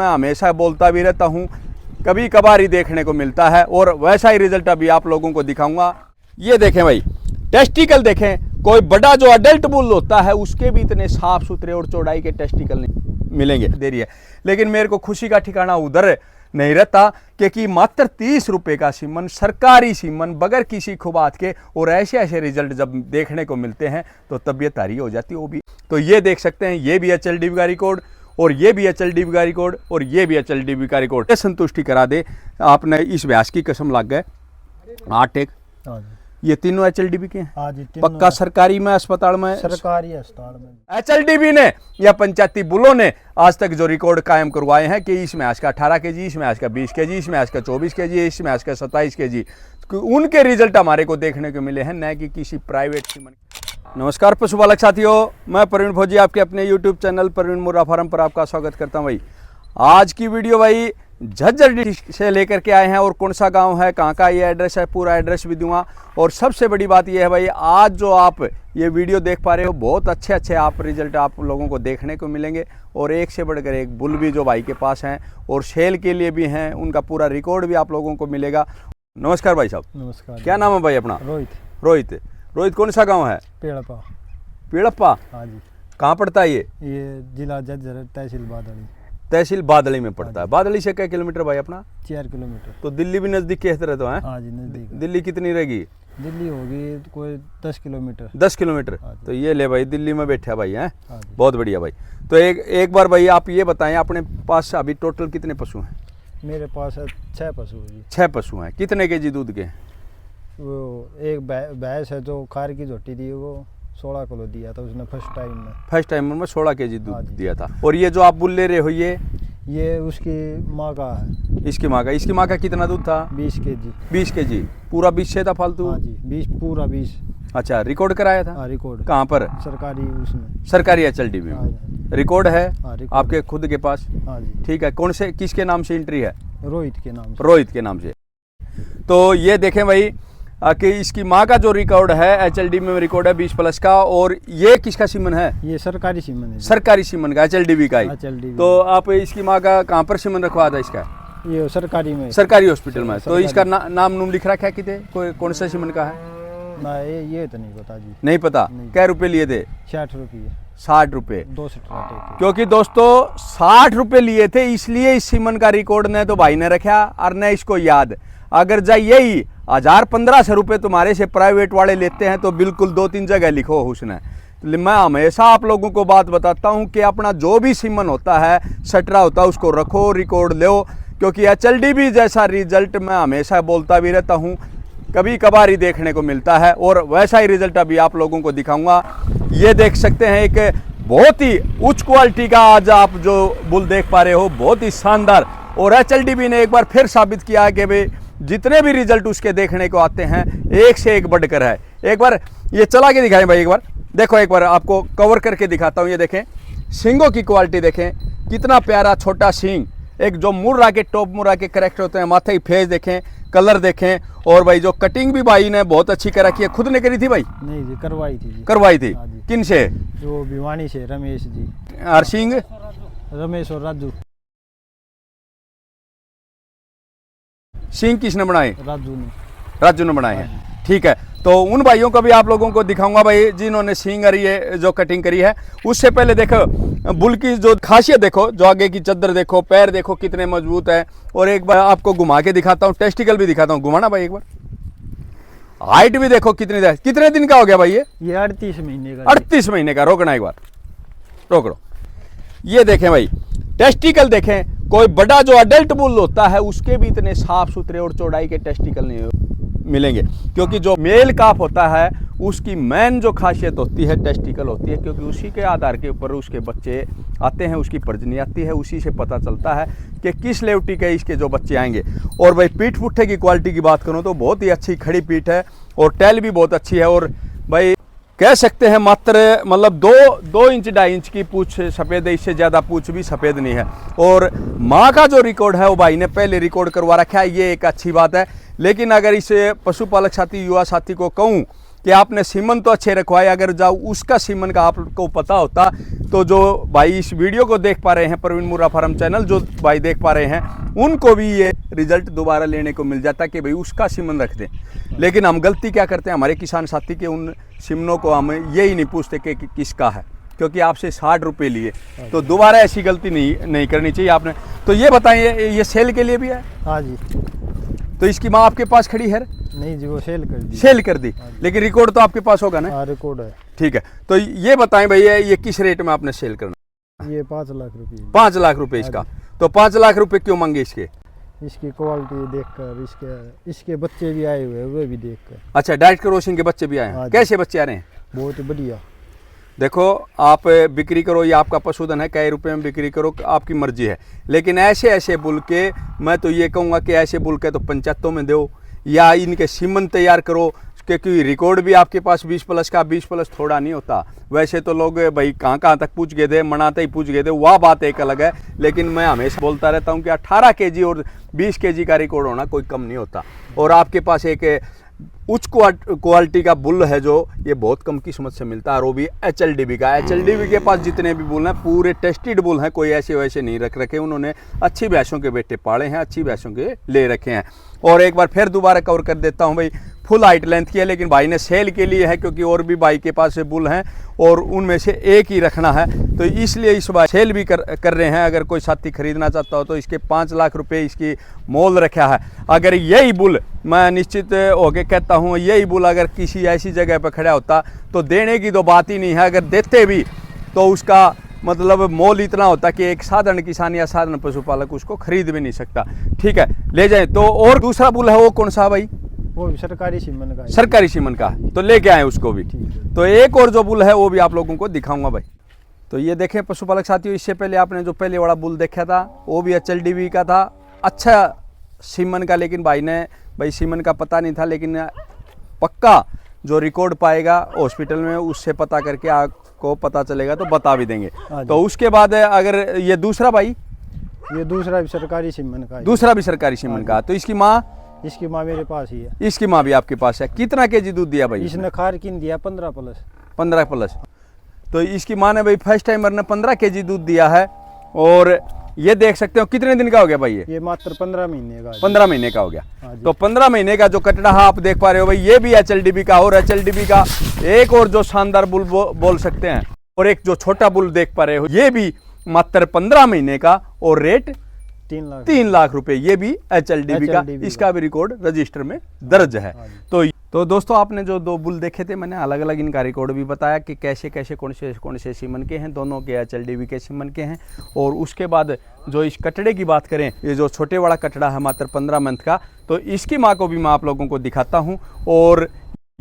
मैं हमेशा बोलता भी रहता हूँ, कभी कभार ही देखने को मिलता है और वैसा ही रिजल्ट अभी आप लोगों को दिखाऊंगा। ये देखें भाई, टेस्टिकल देखें, कोई बड़ा जो अडल्ट बुल होता है उसके भी इतने साफ सुथरे और चौड़ाई के टेस्टिकल नहीं मिलेंगे दे रही है। लेकिन मेरे को खुशी का ठिकाना उधर नहीं रहता क्योंकि मात्र 30 रुपये का सीमन, सरकारी सीमन, बगैर किसी खुबात के, और ऐसे ऐसे रिजल्ट जब देखने को मिलते हैं तो तबीयत तारी हो जाती है वो भी। तो ये देख सकते हैं, ये भी HLDB का रिकॉर्ड और ये भी HLDB का रिकॉर्ड और ये भी HLDB का रिकॉर्ड। संतुष्टि करा दे आपने, इस व्यास की कसम लग गए 8 एक, ये तीनों HLDB के हैं। पक्का सरकारी में, अस्पताल में, सरकारी अस्पताल में HLDB ने या पंचायती बुलों ने आज तक जो रिकॉर्ड कायम करवाए हैं कि इस मैच का 18 kg, इस मैच का 20 kg, इस मैच का 24 kg, इस मैच का 27 kg, उनके रिजल्ट हमारे को देखने को मिले हैं, न कि किसी प्राइवेट सीमन। नमस्कार पशुपालक साथियों, मैं प्रवीण फौजी आपके अपने YouTube चैनल प्रवीण मुर्रा फार्म पर आपका स्वागत करता हूं। भाई आज की वीडियो भाई झज्जर डिस्ट्रिक्ट से लेकर के आए हैं, और कौन सा गांव है, कहां का ये एड्रेस है, पूरा एड्रेस भी दूंगा। और सबसे बड़ी बात ये है भाई, आज जो आप ये वीडियो देख पा रहे हो, बहुत अच्छे अच्छे आप रिजल्ट आप लोगों को देखने को मिलेंगे, और एक से बढ़कर एक बुल भी जो भाई के पास हैं और सेल के लिए भी हैं, उनका पूरा रिकॉर्ड भी आप लोगों को मिलेगा। नमस्कार भाई साहब। नमस्कार। क्या नाम है भाई अपना? रोहित। कौन सा गाँव है? पेड़प्पा। हाँ जी। कहाँ पड़ता है ये? जिला झज्जर, तहसील बादली में पड़ता है। बादली से क्या किलोमीटर भाई अपना? 4 किलोमीटर। तो दिल्ली भी नजदीक के तरह तो है? हाँ जी, नजदीक। दिल्ली कितनी रहेगी? दिल्ली होगी कोई 10 किलोमीटर। 10 किलोमीटर। तो ये ले भाई, दिल्ली में बैठा भाई है। बहुत बढ़िया भाई। तो एक बार भाई आप ये बताएं, अपने पास अभी टोटल कितने पशु हैं? मेरे पास 6 पशु है। 6 पशु हैं। कितने केजी दूध के? वो एक भैंस है जो खार की झोटी थी, वो 16 किलो दिया था उसने फर्स्ट टाइम में 16 केजी दूध दिया था। और ये जो आप बुल ले रहे हो ये उसकी माँ का है। इसकी माँ का कितना दूध था? 20 केजी। 20 केजी पूरा 20 से था फालतू? हाँ जी, 20 पूरा 20। अच्छा, रिकॉर्ड कराया था? हाँ, रिकॉर्ड। कहाँ पर? सरकारी, उसमें सरकारी HLDB में रिकॉर्ड है आपके खुद के पास? हाँ जी। ठीक है। कौन से, किसके नाम से एंट्री है? रोहित के नाम से। तो ये देखें भाई कि इसकी माँ का जो रिकॉर्ड है HLDB में रिकॉर्ड है 20+ का। और ये किसका सीमन है? ये सरकारी सीमन है। सरकारी सीमन का, HLDB का ही। HLDB। तो आप इसकी माँ का कहाँ पर सीमन रखवा था इसका? ये सरकारी में, सरकारी हॉस्पिटल में। तो इसका नाम नूम लिख रखा है कितने, कोई कौन सा सीमन का है? ना ये तो नहीं पता जी। नहीं पता। क्या रुपए लिए थे? 60 रुपये। 60 रुपये। 2 थे। क्योंकि दोस्तों 60 रुपये लिए थे, इसलिए इस सीमन का रिकॉर्ड न तो भाई ने रखा और न इसको याद। अगर जाए यही 1000-1500 रुपये तुम्हारे से प्राइवेट वाले लेते हैं तो बिल्कुल 2-3 जगह लिखो उसने। मैं हमेशा आप लोगों को बात बताता हूं कि अपना जो भी सीमन होता है, सटरा होता है, उसको रखो, रिकॉर्ड लो। क्योंकि HLDB जैसा रिजल्ट मैं हमेशा बोलता भी रहता हूं, कभी कभार ही देखने को मिलता है और वैसा ही रिजल्ट अभी आप लोगों को दिखाऊंगा। ये देख सकते हैं, एक बहुत ही उच्च क्वालिटी का आज आप जो बुल देख पा रहे हो, बहुत ही शानदार। और HLDB ने एक बार फिर साबित किया है कि भाई जितने भी रिजल्ट उसके देखने को आते हैं, एक से एक बढ़कर है। एक बार ये चला के दिखाएं भाई, एक बार देखो, एक बार आपको कवर करके दिखाता हूँ। ये देखें, सींगों की क्वालिटी देखें, कितना प्यारा छोटा सींग, एक जो मुर्रा के टॉप मुर्रा के करेक्टर होते हैं, माथे की फेस देखें, कलर देखें। और भाई जो कटिंग भी भाई ने बहुत अच्छी कर रखी है। खुद ने करी थी भाई? नहीं जी, करवाई थी। किन से? जो भिवानी से, रमेश जी। और सींग? रमेश और सींग किसने बनाए? राजू ने बनाए हैं। ठीक है। तो उन भाइयों को भी आप लोगों को दिखाऊंगा भाई जिन्होंने सींग और ये जो कटिंग करी है। उससे पहले देखो बुल की जो खासियत देखो, जो आगे की चद्दर देखो, पैर देखो कितने मजबूत है। और एक बार आपको घुमा के दिखाता हूँ, टेस्टिकल भी दिखाता हूँ। घुमाना भाई एक बार। हाइट भी देखो कितने दिन का हो गया भाई ये? 38 महीने का। 38 महीने का। रोकना एक बार, रोक। ये देखें भाई, टेस्टिकल देखें, कोई बड़ा जो अडल्ट बुल होता है उसके भी इतने साफ सुथरे और चौड़ाई के टेस्टिकल नहीं मिलेंगे। क्योंकि जो मेल काफ होता है उसकी मेन जो खासियत होती है टेस्टिकल होती है, क्योंकि उसी के आधार के ऊपर उसके बच्चे आते हैं, उसकी प्रजनी आती है, उसी से पता चलता है कि किस लेवटी के इसके जो बच्चे आएंगे। और भाई पीठ पुट्ठे की क्वालिटी की बात करूँ तो बहुत ही अच्छी खड़ी पीठ है और टैल भी बहुत अच्छी है। और भाई कह सकते हैं मात्र मतलब 2 इंच 2.5 इंच की पूछ सफ़ेद है, इससे ज़्यादा पूछ भी सफ़ेद नहीं है। और माँ का जो रिकॉर्ड है वो भाई ने पहले रिकॉर्ड करवा रखा है, ये एक अच्छी बात है। लेकिन अगर इस पशुपालक साथी, युवा साथी को कहूँ कि आपने सीमन तो अच्छे रखवाए, अगर जाओ उसका सीमन का आपको पता होता तो जो भाई इस वीडियो को देख पा रहे हैं, प्रवीण मुर्रा फार्म चैनल जो भाई देख पा रहे हैं, उनको भी ये रिजल्ट दोबारा लेने को मिल जाता कि भाई उसका सीमन रख दें। लेकिन हम गलती क्या करते हैं, हमारे किसान साथी के उन सीमनों को हम यही नहीं पूछते कि किसका है, क्योंकि आपसे 60 रुपये लिए, तो दोबारा ऐसी गलती नहीं करनी चाहिए आपने। तो ये बताइए, ये सेल के लिए भी है? हाँ जी। तो इसकी माँ आपके पास खड़ी है? नहीं जी, वो सेल कर दी। सेल कर दी, लेकिन रिकॉर्ड तो आपके पास होगा ना? हाँ, रिकॉर्ड है। ठीक है, तो ये बताएं भैया, ये किस रेट में आपने सेल करना? ये 5 लाख रुपये। 5 लाख रुपए इसका। तो 5 लाख रुपए क्यों मांगे इसके? इसकी क्वालिटी देखकर, इसके बच्चे भी आए हुए हैं, वे भी देखकर। अच्छा, डाइट क्रॉसिंग के बच्चे भी आए हैं? कैसे बच्चे आ रहे हैं? बहुत ही बढ़िया। देखो, आप बिक्री करो, ये आपका पशुधन है, कई रुपए में बिक्री करो, आपकी मर्जी है, लेकिन ऐसे बुल के, मैं तो ये कहूँगा कि ऐसे बुल के तो पंचायतों में दो, या इनके सीमन तैयार करो, क्योंकि रिकॉर्ड भी आपके पास 20+ का, 20+ थोड़ा नहीं होता। वैसे तो लोग भाई कहाँ तक पूछ गए थे, मनाते ही पूछ गए थे, वह बात एक अलग है, लेकिन मैं हमेशा बोलता रहता हूँ कि 18 kg और 20 kg का रिकॉर्ड होना कोई कम नहीं होता। और आपके पास एक उच्च क्वालिटी का बुल है जो ये बहुत कम किस्मत से मिलता है, और वो भी HLDB का। HLDB के पास जितने भी बुल हैं पूरे टेस्टेड बुल हैं, कोई ऐसे वैसे नहीं रख रखे, उन्होंने अच्छी भैंसों के बेटे पाले हैं, अच्छी भैंसों के ले रखे हैं। और एक बार फिर दोबारा कवर कर देता हूं भाई, फुल हाइट लेंथ की है, लेकिन भाई ने सेल के लिए है, क्योंकि और भी भाई के पास से बुल हैं और उनमें से एक ही रखना है, तो इसलिए इस बार सेल भी कर रहे हैं। अगर कोई साथी खरीदना चाहता हो तो इसके 5 लाख रुपए इसकी मोल रखा है। अगर यही बुल, मैं निश्चित होके कहता हूँ, यही बुल अगर किसी ऐसी जगह पर खड़ा होता तो देने की तो बात ही नहीं है। अगर देते भी तो उसका मतलब मोल इतना होता कि एक साधारण किसान या साधारण पशुपालक उसको खरीद भी नहीं सकता। ठीक है, ले जाए। तो और दूसरा बुल है, वो कौन सा भाई? वो सरकारी सीमन का है। सरकारी सीमन का, तो लेके आए उसको भी। तो एक और जो बुल है वो भी आप लोगों को दिखाऊंगा भाई। तो ये देखें पशुपालक साथियों, इससे पहले आपने जो पहले वाला बुल देखा था वो भी HLDB का था, अच्छा सीमन का, लेकिन भाई सीमन का पता नहीं था, लेकिन पक्का जो रिकॉर्ड पाएगा हॉस्पिटल में उससे पता करके आपको पता चलेगा, तो बता भी देंगे। तो उसके बाद अगर ये दूसरा भाई, ये दूसरा भी सरकारी सीमन का है। दूसरा भी सरकारी सीमन का, तो इसकी माँ? इसकी माँ मेरे पास ही है। इसकी माँ भी आपके पास है। कितना kg दूध दिया भाई? इसने खारकिन दिया 15+। 15+। तो इसकी माँ ने भाई फर्स्ट टाइमर ने 15 kg दूध दिया है। और ये देख सकते हो कितने दिन का हो गया भाई? ये मात्र 15 महीने का। 15 महीने का हो गया। तो 15 महीने का जो कटड़ा है आप देख पा रहे हो भाई, ये भी HLDB का। और HLDB का एक और जो शानदार बुल बोल सकते हैं, और एक जो छोटा बुल देख पा रहे हो, ये भी मात्र 15 महीने का, और रेट 3 लाख रुपए। ये भी HLDB का, इसका भी रिकॉर्ड रजिस्टर में दर्ज है। तो दोस्तों, आपने जो 2 बुल देखे थे, मैंने अलग अलग इनका रिकॉर्ड भी बताया कि कैसे कौन से सीमन के हैं, दोनों के HLDB के सीमन के हैं। और उसके बाद जो इस कटड़े की बात करें, ये जो छोटे वाला कटड़ा है मात्र 15 मंथ का, तो इसकी माँ को भी मैं आप लोगों को दिखाता हूँ। और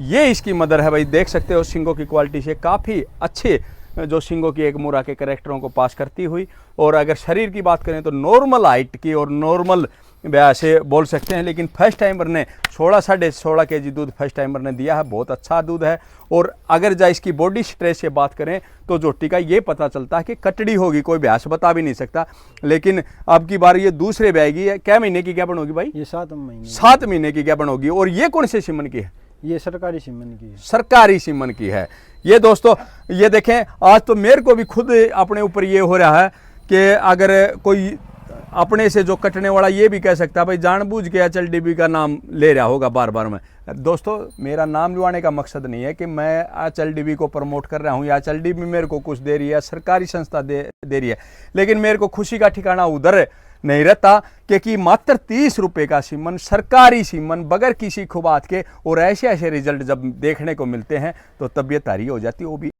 ये इसकी मदर है भाई, देख सकते हो सिंगों की क्वालिटी से काफ़ी अच्छे, जो सिंगों की एक मुर्रा के कैरेक्टरों को पास करती हुई। और अगर शरीर की बात करें तो नॉर्मल हाइट की और नॉर्मल से बोल सकते हैं, लेकिन फर्स्ट टाइमर ने 16.5 kg दूध फर्स्ट टाइमर ने दिया है, बहुत अच्छा दूध है। और अगर जा इसकी बॉडी स्ट्रेस से बात करें तो जोटी का ये पता चलता है कि कटड़ी होगी, कोई भैंस बता भी नहीं सकता। लेकिन अब की बार ये दूसरे ब्याएगी है। क्या महीने की गैबन होगी भाई? ये 7 महीने। 7 महीने की गैबन होगी। और ये कौन से सीमन की है? ये सरकारी सीमन की है। सरकारी सीमन की है। ये दोस्तों, ये देखें, आज तो मेरे को भी खुद अपने ऊपर ये हो रहा है कि अगर कोई अपने से जो कटने वाला ये भी कह सकता है भाई जानबूझ के HLDB का नाम ले रहा होगा बार बार में। दोस्तों, मेरा नाम लिवाने का मकसद नहीं है कि मैं HLDB को प्रमोट कर रहा हूँ या HLDB मेरे को कुछ दे रही है, सरकारी संस्था दे रही है, लेकिन मेरे को खुशी का ठिकाना उधर नहीं रहता क्योंकि मात्र 30 रुपये का सीमन, सरकारी सीमन, बगैर किसी खुबात के, और ऐसे रिजल्ट जब देखने को मिलते हैं तो तबीयत तारी हो जाती है, वो भी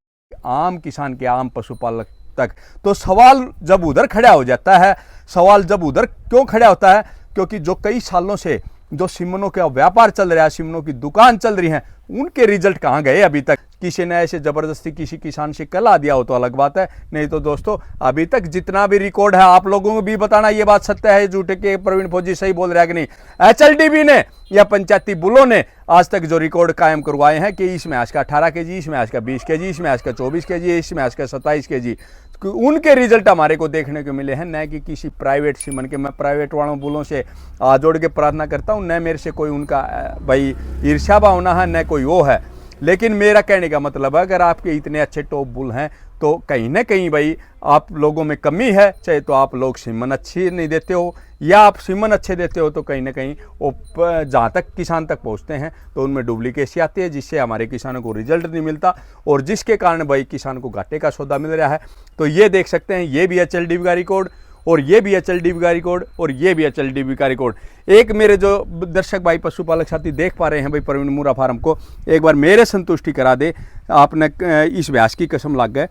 आम किसान के, आम पशुपालक तक। तो सवाल जब उधर खड़ा हो जाता है, सवाल जब उधर क्यों खड़ा होता है, क्योंकि जो कई सालों से जो सीमनों का व्यापार चल रहा है, सीमनों की दुकान चल रही है, उनके रिजल्ट कहाँ गए अभी तक? किसी ने ऐसे जबरदस्ती किसी किसान से कला दिया हो तो अलग बात है, नहीं तो दोस्तों अभी तक जितना भी रिकॉर्ड है, आप लोगों को भी बताना ये बात सत्य है झूठे के प्रवीण फौजी सही बोल रहा है कि नहीं, HLDB ने या पंचायती बुलों ने आज तक जो रिकॉर्ड कायम करवाए हैं कि इसमें आज का 18 kg, इसमें आज का 20 kg, इसमें आज का 24 kg, इसमें आज का 27 kg, उनके रिजल्ट हमारे को देखने को मिले हैं, न कि किसी प्राइवेट सीमन के। मैं प्राइवेट वालों बुलों से जोड़ के प्रार्थना करता हूँ, न मेरे से कोई उनका भाई ईर्ष्या भावना है, न कोई वो है, लेकिन मेरा कहने का मतलब है अगर आपके इतने अच्छे टॉप बुल हैं तो कहीं ना कहीं भाई आप लोगों में कमी है, चाहे तो आप लोग सीमन अच्छी नहीं देते हो या आप सीमन अच्छे देते हो, तो कहीं ना कहीं वो जहाँ तक किसान तक पहुँचते हैं तो उनमें डुप्लीकेसी आती है, जिससे हमारे किसानों को रिजल्ट नहीं मिलता और जिसके कारण भाई किसान को घाटे का सौदा मिल रहा है। तो ये देख सकते हैं, ये भी HLDB का रिकॉर्ड और ये भी HLDB का रिकॉर्ड और ये भी HLDB का रिकॉर्ड। एक मेरे जो दर्शक भाई पशुपालक साथी देख पा रहे हैं भाई प्रवीण मूरा फार्म को, एक बार मेरे संतुष्टि करा दे, आपने इस भैंस की कसम लग गए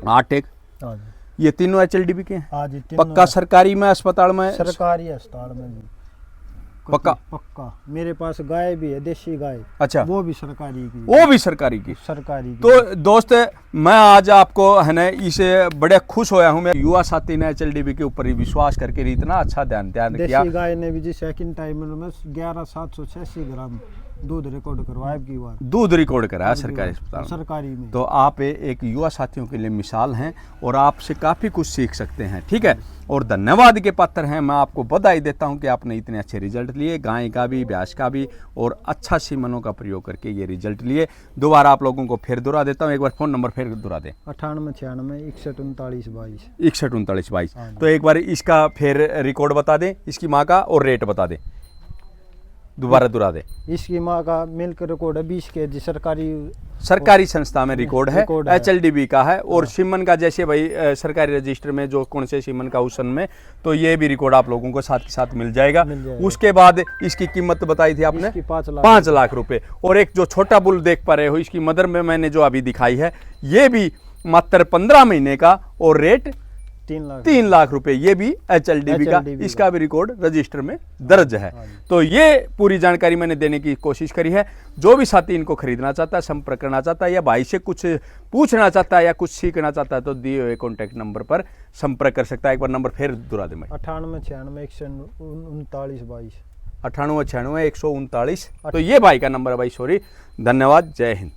8 एक ये तीनों HLDB के हैं। पक्का सरकारी में अस्पताल में, सरकारी अस्पताल में भी पक्का पक्का। मेरे पास गाय भी है, देसी गाय। अच्छा, वो भी सरकारी की, वो भी सरकारी की। तो दोस्त मैं आज आपको है ना इसे बड़े खुश होया हूँ। मैं युवा साथी ने HLDB के ऊपर ही विश्वास करके इतना अच्छा ध्यान किया। देसी गाय ने भी जी सेकंड टाइम में 11,786 ग्राम दूध रिकॉर्ड करवाया की बार, दूध रिकॉर्ड कराया सरकारी अस्पताल सरकारी में। तो आप एक युवा साथियों के लिए मिसाल हैं और आपसे काफ़ी कुछ सीख सकते हैं, ठीक है। और धन्यवाद के पात्र हैं, मैं आपको बधाई देता हूं कि आपने इतने अच्छे रिजल्ट लिए, गाय का भी भैंस का भी, और अच्छा सीमनों का प्रयोग करके ये रिजल्ट लिए। दोबारा आप लोगों को फिर दोहरा देता हूं, एक बार फ़ोन नंबर फिर दोहरा दें। 9896 613922 613922। तो एक बार इसका फिर रिकॉर्ड बता दें, इसकी माँ का, और रेट बता दें, दोबारा दोहरा दे। इसकी माँ का मिल्क रिकॉर्ड है 20 kg, सरकारी संस्था में रिकॉर्ड है, HLDB का है। और सीमन का जैसे भाई सरकारी रजिस्टर में जो कौन से सीमन का उसन में, तो ये भी रिकॉर्ड आप लोगों को साथ के साथ मिल जाएगा। उसके बाद इसकी कीमत बताई थी आपने 5 लाख रुपए। और एक जो छोटा बुल देख पा रहे हो, इसकी मदर में मैंने जो अभी दिखाई है, ये भी मात्र 15 महीने का और रेट 3 लाख रुपए, ये भी HLDB का, इसका भी रिकॉर्ड रजिस्टर में दर्ज है। तो ये पूरी जानकारी मैंने देने की कोशिश करी है। जो भी साथी इनको खरीदना चाहता है, संपर्क करना चाहता है, या भाई से कुछ पूछना चाहता है या कुछ सीखना चाहता है, तो दिए हुए कॉन्टैक्ट नंबर पर संपर्क कर सकता है। एक बार नंबर फिर दोहरा दे। 9896 13922 9896 139। तो ये भाई का नंबर है भाई, सॉरी। धन्यवाद, जय हिंद।